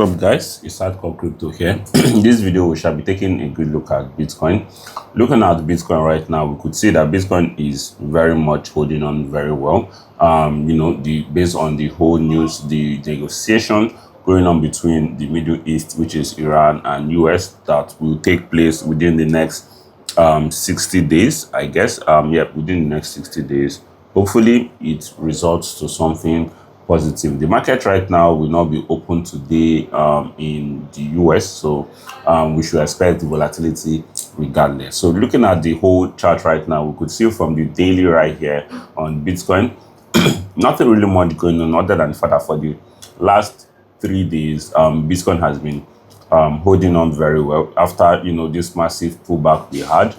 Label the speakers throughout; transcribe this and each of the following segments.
Speaker 1: What's up guys, it's Hardcore Crypto here. In this video we shall be taking a good look at Bitcoin. Looking at Bitcoin right now, we could see that Bitcoin is very much holding on very well. Based on the whole news, the negotiation going on between the Middle East, which is Iran and US, that will take place within the next 60 days, I guess. Within the next 60 days. Hopefully it results to something positive. The market right now will not be open today in the US, so we should expect the volatility regardless. So looking at the whole chart right now, we could see from the daily right here on Bitcoin, nothing really much going on other than the fact that for the last 3 days, Bitcoin has been holding on very well after this massive pullback we had.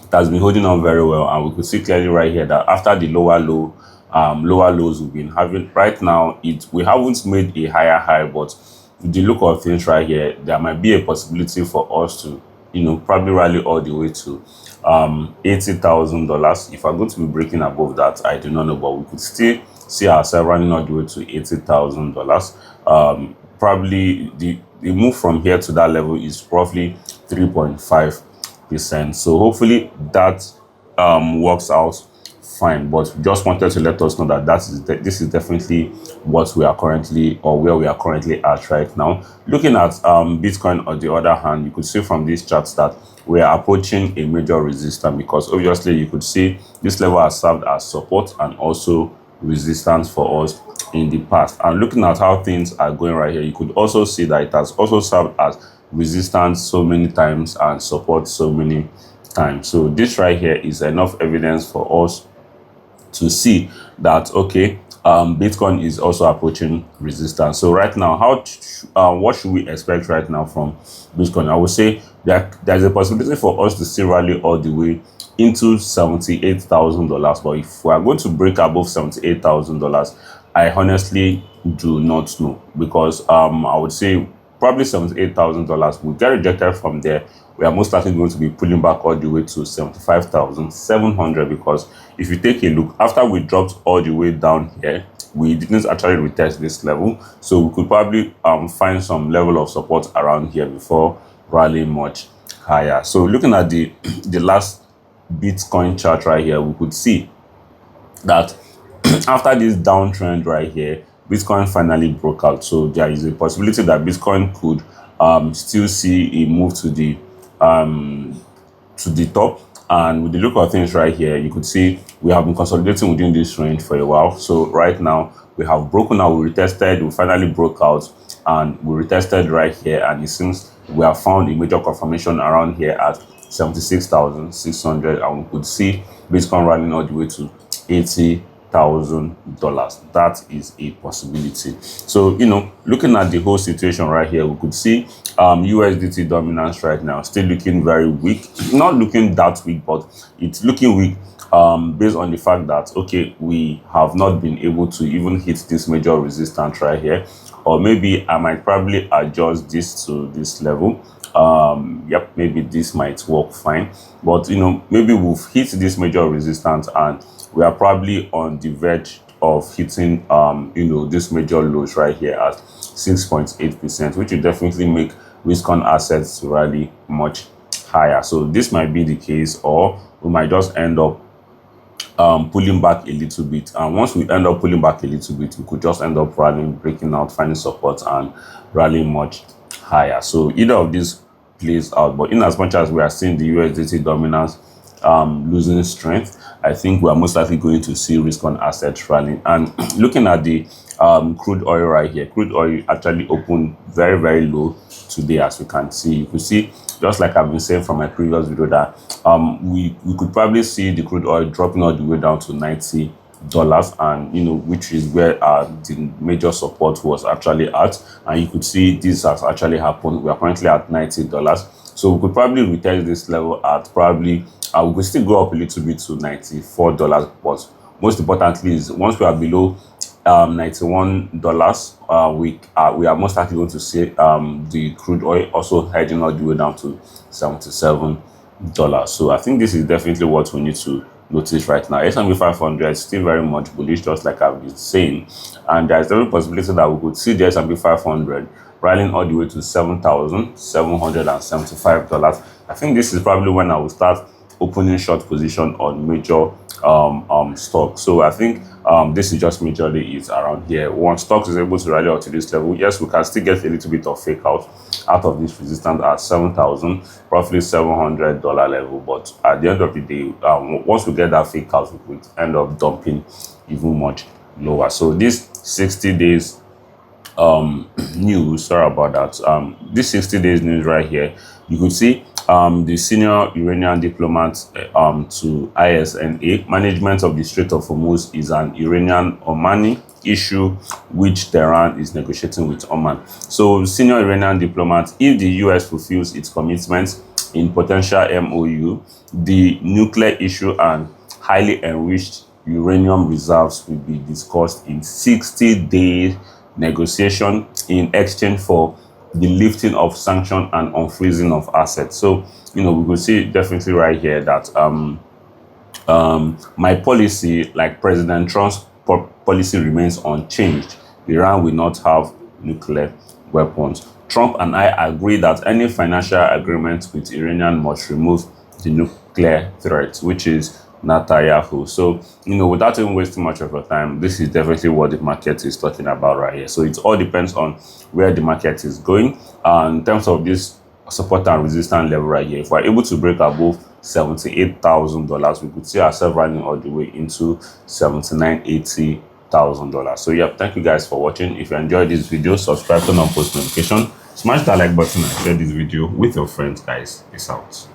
Speaker 1: It has been holding on very well, and we could see clearly right here that after the lower lows we've been having right now, we haven't made a higher high, but with the look of things right here, there might be a possibility for us to probably rally all the way to $80,000. If I'm going to be breaking above that, I do not know, but we could still see ourselves running all the way to $80,000. Probably the move from here to that level is roughly 3.5%. So hopefully that works out fine, but just wanted to let us know that this is definitely what we are currently, or where we are currently at right now. Looking at Bitcoin on the other hand, you could see from these charts that we are approaching a major resistance, because obviously you could see this level has served as support and also resistance for us in the past. And looking at how things are going right here, you could also see that it has also served as resistance so many times and support so many times. So this right here is enough evidence for us to see that Bitcoin is also approaching resistance. So right now, what should we expect right now from Bitcoin? I would say that there's a possibility for us to still rally all the way into $78,000, but if we are going to break above $78,000, I honestly do not know, because I would say probably $78,000 will get rejected from there. We are most likely going to be pulling back all the way to 75,700, because if you take a look, after we dropped all the way down here, we didn't actually retest this level, so we could probably find some level of support around here before rallying much higher. So looking at the last Bitcoin chart right here, we could see that after this downtrend right here, Bitcoin finally broke out. So there is a possibility that Bitcoin could still see a move to the top. And with the look of things right here, you could see we have been consolidating within this range for a while. So right now we have broken out, we retested, we finally broke out, and we retested right here, and it seems we have found a major confirmation around here at 76,600, and we could see Bitcoin running all the way to $80,000. That is a possibility. So looking at the whole situation right here, we could see USDT dominance right now still looking very weak. Not looking that weak, but it's looking weak based on the fact that we have not been able to even hit this major resistance right here. Or maybe I might probably adjust this to this level. Maybe this might work fine, but maybe we've hit this major resistance and we are probably on the verge of hitting this major lows right here at 6.8%, which will definitely make risk-on assets rally much higher. So this might be the case, or we might just end up pulling back a little bit, and once we end up pulling back a little bit, we could just end up rallying, breaking out, finding support and rallying much higher. So either of these plays out, but in as much as we are seeing the USDT dominance losing strength, I think we are most likely going to see risk on assets rallying. And looking at the crude oil right here, crude oil actually opened very, very low today, as we can see. You could see, just like I've been saying from my previous video, that we could probably see the crude oil dropping all the way down to $90, and which is where the major support was actually at. And you could see this has actually happened. We are currently at $90, so we could probably retest this level at probably we could still go up a little bit to $94, but most importantly is once we are below $91, we are most likely going to see the crude oil also heading all the way down to $77. So I think this is definitely what we need to notice right now. S&P 500 is still very much bullish, just like I've been saying, and there's every possibility that we could see the S&P 500 rallying all the way to $7,775. I think this is probably when I will start opening short position on major stocks. So I think this is just majorly is around here. Once stocks is able to rally out to this level, yes, we can still get a little bit of fake out of this resistance at 7,000, roughly $700 level. But at the end of the day, once we get that fake out, we could end up dumping even much lower. So this 60 days news, sorry about that, this 60 days news right here, you could see the senior Iranian diplomat to ISNA, management of the Strait of Hormuz is an Iranian Omani issue which Tehran is negotiating with Oman. So senior Iranian diplomat, if the US fulfills its commitments in potential MOU, the nuclear issue and highly enriched uranium reserves will be discussed in 60-day negotiation in exchange for the lifting of sanction and unfreezing of assets. So, we could see definitely right here that my policy, like President Trump's policy, remains unchanged. Iran will not have nuclear weapons. Trump and I agree that any financial agreement with Iran must remove the nuclear threat, which is Netanyahu. So, without even wasting much of your time, this is definitely what the market is talking about right here. So it all depends on where the market is going. In terms of this support and resistance level right here, if we're able to break above $78,000, we could see ourselves running all the way into $79,000-$80,000. So yeah, thank you guys for watching. If you enjoyed this video, subscribe, turn on post notification, smash that like button and share this video with your friends, guys. Peace out.